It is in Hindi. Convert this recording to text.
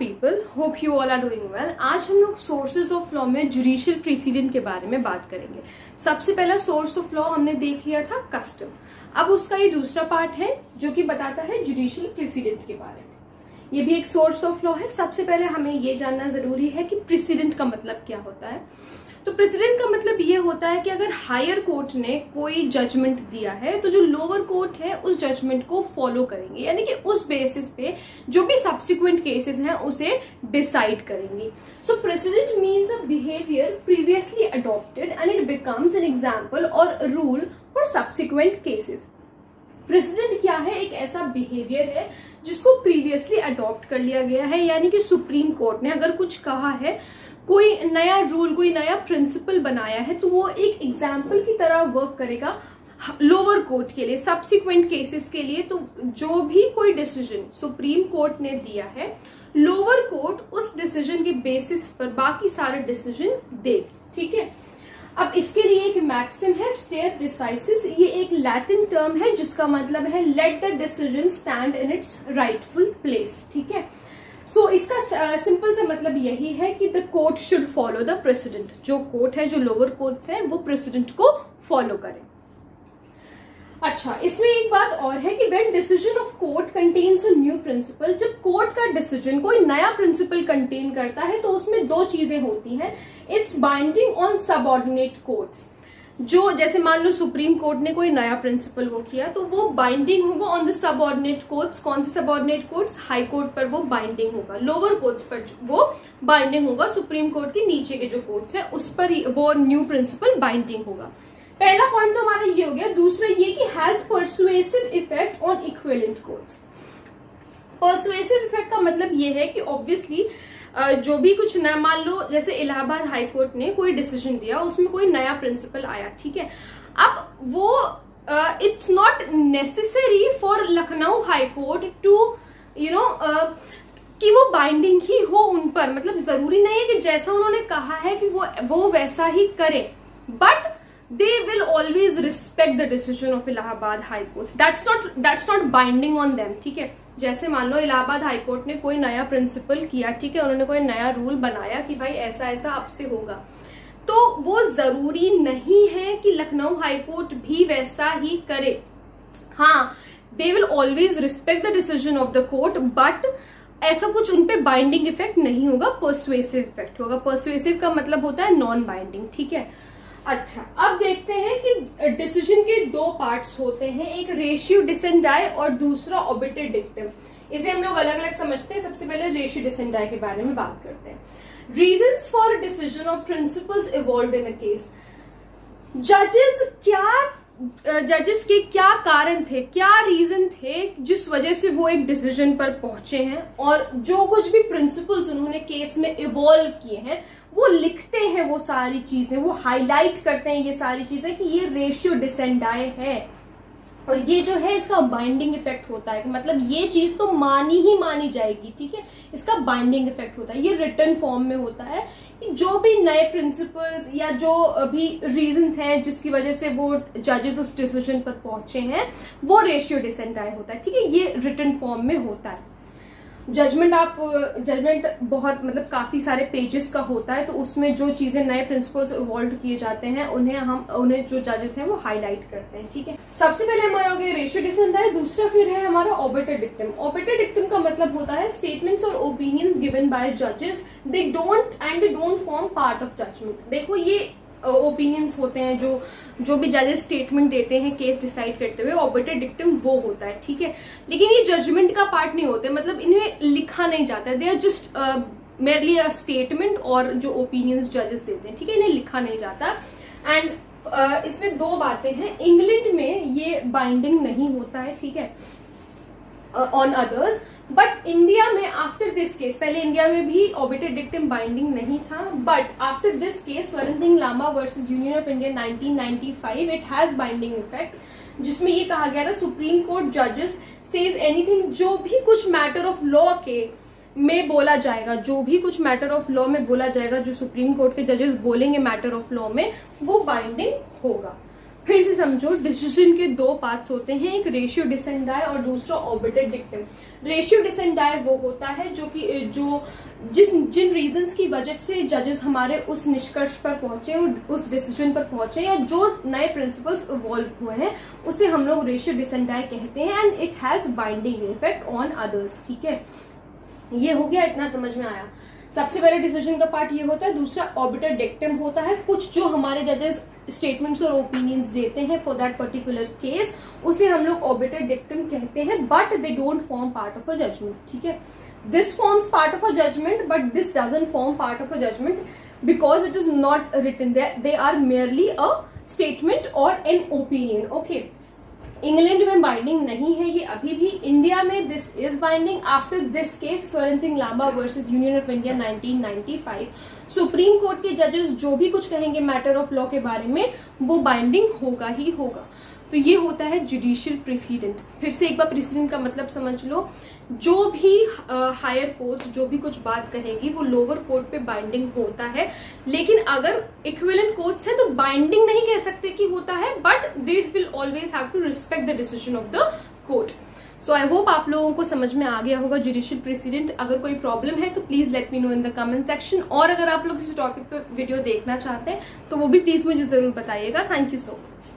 people, hope you all are doing well. आज हम लोग सोर्सेज ऑफ लॉ में जुडिशियल प्रेसिडेंट के बारे में बात करेंगे। सबसे पहला सोर्स ऑफ लॉ हमने देख लिया था कस्टम। अब उसका ये दूसरा पार्ट है जो कि बताता है जुडिशियल प्रेसिडेंट के बारे में। ये भी एक सोर्स ऑफ लॉ है। सबसे पहले हमें ये जानना जरूरी है कि प्रेसिडेंट का मतलब क्या होता है। तो प्रेसिडेंट का मतलब ये होता है कि अगर हायर कोर्ट ने कोई जजमेंट दिया है तो जो लोअर कोर्ट है उस जजमेंट को फॉलो करेंगे, यानी कि उस बेसिस पे जो भी सब्सिक्वेंट केसेस हैं उसे डिसाइड करेंगे। So precedent means a behaviour previously adopted and it becomes an example or rule for subsequent cases. Precedent क्या है? एक ऐसा बिहेवियर है जिसको प्रीवियसली अडॉप्ट कर लिया गया है, यानी कि सुप्रीम कोर्ट ने अगर कुछ कहा है, कोई नया रूल, कोई नया प्रिंसिपल बनाया है, तो वो एक एग्जाम्पल की तरह वर्क करेगा लोअर कोर्ट के लिए, सब्सिक्वेंट केसेस के लिए। तो जो भी कोई डिसीजन सुप्रीम कोर्ट ने दिया है, लोअर कोर्ट उस डिसीजन के बेसिस पर बाकी सारे डिसीजन देगी। ठीक है। अब इसके लिए एक मैक्सिम है स्टेयर डिसाइसिस। ये एक लैटिन टर्म है जिसका मतलब है let the decision stand in its rightful place. ठीक है। सो इसका सिंपल सा मतलब यही है कि the court should follow the president. जो कोर्ट है, जो लोअर कोर्ट्स है, वो प्रेसिडेंट को फॉलो करें। अच्छा, इसमें एक बात और है कि when decision of court contains a new principle, जब कोर्ट का डिसीजन कोई नया प्रिंसिपल कंटेन करता है तो उसमें दो चीजें होती हैं। It's binding on subordinate courts. जो जैसे मान लो सुप्रीम कोर्ट ने कोई नया प्रिंसिपल वो किया तो वो बाइंडिंग होगा ऑन द सबऑर्डिनेट कोर्ट्स। कौन से सबऑर्डिनेट कोर्ट्स? हाई कोर्ट पर वो बाइंडिंग होगा, लोअर कोर्ट्स पर वो बाइंडिंग होगा, सुप्रीम कोर्ट के नीचे के जो कोर्ट्स है उस पर वो न्यू प्रिंसिपल बाइंडिंग होगा। पहला पॉइंट तो हमारा ये हो गया। दूसरा ये कि has persuasive effect on equivalent courts. Persuasive effect का मतलब ये है कि ऑब्वियसली जो भी कुछ नया, मान लो जैसे इलाहाबाद हाई कोर्ट ने कोई डिसीजन दिया, उसमें कोई नया प्रिंसिपल आया, ठीक है। अब वो it's not necessary for Lucknow high court to कि वो बाइंडिंग ही हो उन पर। मतलब जरूरी नहीं है कि जैसा उन्होंने कहा है कि वो वैसा ही करें, but they will always respect the decision of Allahabad high court. that's not binding on them। ठीक है। जैसे मान लो इलाहाबाद हाई कोर्ट ने कोई नया प्रिंसिपल किया, ठीक है, उन्होंने कोई नया रूल बनाया कि भाई ऐसा ऐसा अब से होगा, तो वो जरूरी नहीं है कि लखनऊ हाई कोर्ट भी वैसा ही करे। हाँ, they will always respect the decision of the court, but ऐसा कुछ उनपे बाइंडिंग इफेक्ट नहीं होगा, परसुएसिव इफेक्ट होगा। परसुएसिव का मतलब होता है नॉन बाइंडिंग। ठीक है। अच्छा, अब देखते हैं कि डिसीजन के दो पार्ट्स होते हैं, एक रेशियो डिसेंडाई और दूसरा ऑबिटेड डिक्टम। इसे हम लोग अलग अलग समझते हैं। सबसे पहले रेशियो डिसेंडाई के बारे में बात करते हैं। Reasons for decision of principles evolved in a case. जजेस के क्या कारण थे, क्या रीजन थे जिस वजह से वो एक डिसीजन पर पहुंचे हैं, और जो कुछ भी प्रिंसिपल्स उन्होंने केस में इवॉल्व किए हैं वो लिखते हैं, वो सारी चीजें वो हाईलाइट करते हैं, ये सारी चीजें कि ये रेशियो डिसेंडाई है और ये जो है इसका बाइंडिंग इफेक्ट होता है, कि मतलब ये चीज तो मानी ही मानी जाएगी। ठीक है। इसका बाइंडिंग इफेक्ट होता है। ये रिटन फॉर्म में होता है कि जो भी नए प्रिंसिपल्स या जो भी रीजंस हैं जिसकी वजह से वो जजेस उस डिसीजन पर पहुंचे हैं, वो रेशियो डिसेंडाई होता है। ठीक है। ये रिटन फॉर्म में होता है। जजमेंट बहुत मतलब काफी सारे पेजेस का होता है, तो उसमें जो चीजें नए प्रिंसिपल्स इवॉल्व किए जाते हैं उन्हें जो जजेस हैं वो हाईलाइट करते हैं। ठीक है। सबसे पहले हमारा हो गया रेशियो डिसेंडाई। दूसरा फिर है हमारा ऑबिटेड डिक्टम। ऑबिटेड डिक्टम का मतलब होता है स्टेटमेंट्स और ओपिनियंस गिवन बाय जजेस, they don't form part of judgment. देखो, ये ओपिनियंस होते हैं जो भी जजेस स्टेटमेंट देते हैं केस डिसाइड करते हुए, ऑबिटेड डिक्टम वो होता है। ठीक है। लेकिन ये जजमेंट का पार्ट नहीं होते, मतलब इन्हें लिखा नहीं जाता है। They are just merely a statement, और जो ओपिनियंस जजेस देते हैं, ठीक है, इन्हें लिखा नहीं जाता। एंड इसमें दो बातें हैं। इंग्लैंड में ये बाइंडिंग नहीं होता है, ठीक है, ऑन अदर्स, बट इंडिया में आफ्टर दिस केस, पहले इंडिया में भी ऑबिटेड डिक्टम बाइंडिंग नहीं था, but after this case Swaran Singh Lamba versus Union of India 1995 it has binding effect, जिसमें ये कहा गया था सुप्रीम कोर्ट जजेस सेज एनीथिंग, जो भी कुछ मैटर ऑफ लॉ के में बोला जाएगा, जो भी कुछ मैटर ऑफ लॉ में बोला जाएगा, जो सुप्रीम कोर्ट के जजेस बोलेंगे मैटर ऑफ लॉ में, वो बाइंडिंग होगा। फिर से समझो, डिसीजन के दो पार्ट्स होते हैं, एक रेशियो डिसेंडाई और दूसरा ऑर्बिटल डिक्टम। रेशियो डिसेंडाई वो होता है जो जिन रीजंस की वजह से जजेस हमारे उस निष्कर्ष पर पहुंचे, उस डिसीजन पर पहुंचे, या जो नए प्रिंसिपल्स इवॉल्व हुए हैं, उसे हम लोग रेशियो डिसेंडाई कहते हैं, and it has binding effect on others. ठीक है, ये हो गया, इतना समझ में आया। सबसे पहले डिसीजन का पार्ट ये होता है, दूसरा ऑर्बिटल डिक्टम होता है। कुछ जो हमारे जजेस स्टेटमेंट्स और ओपिनियंस देते हैं फॉर दैट पर्टिकुलर केस, उसे हम लोग ऑर्बिटल डिक्टम कहते हैं, but they don't form part of a judgment. ठीक है, this forms part of a judgment, but this doesn't form part of a judgment because it is not written, they are merely a statement और एन ओपिनियन। ओके, इंग्लैंड में बाइंडिंग नहीं है ये अभी भी, इंडिया में this is binding after this case Swaran Singh Lamba versus Union of India 1995। Supreme Court के जजेस जो भी कुछ कहेंगे मैटर ऑफ लॉ के बारे में, वो बाइंडिंग होगा ही होगा। तो ये होता है जुडिशियल प्रेसिडेंट। फिर से एक बार प्रेसिडेंट का मतलब समझ लो, जो भी हायर कोर्ट जो भी कुछ बात कहेगी वो लोअर कोर्ट पे बाइंडिंग होता है, लेकिन अगर इक्विवेलेंट कोर्ट्स है तो बाइंडिंग नहीं कह सकते कि होता है, but they will always have to respect the decision of the court. So I hope आप लोगों को समझ में आ गया होगा जुडिशियल प्रेसिडेंट। अगर कोई प्रॉब्लम है तो please let me know in the comment section, और अगर आप लोग इस टॉपिक पे वीडियो देखना चाहते हैं तो वो भी प्लीज मुझे जरूर बताइएगा। Thank you so much.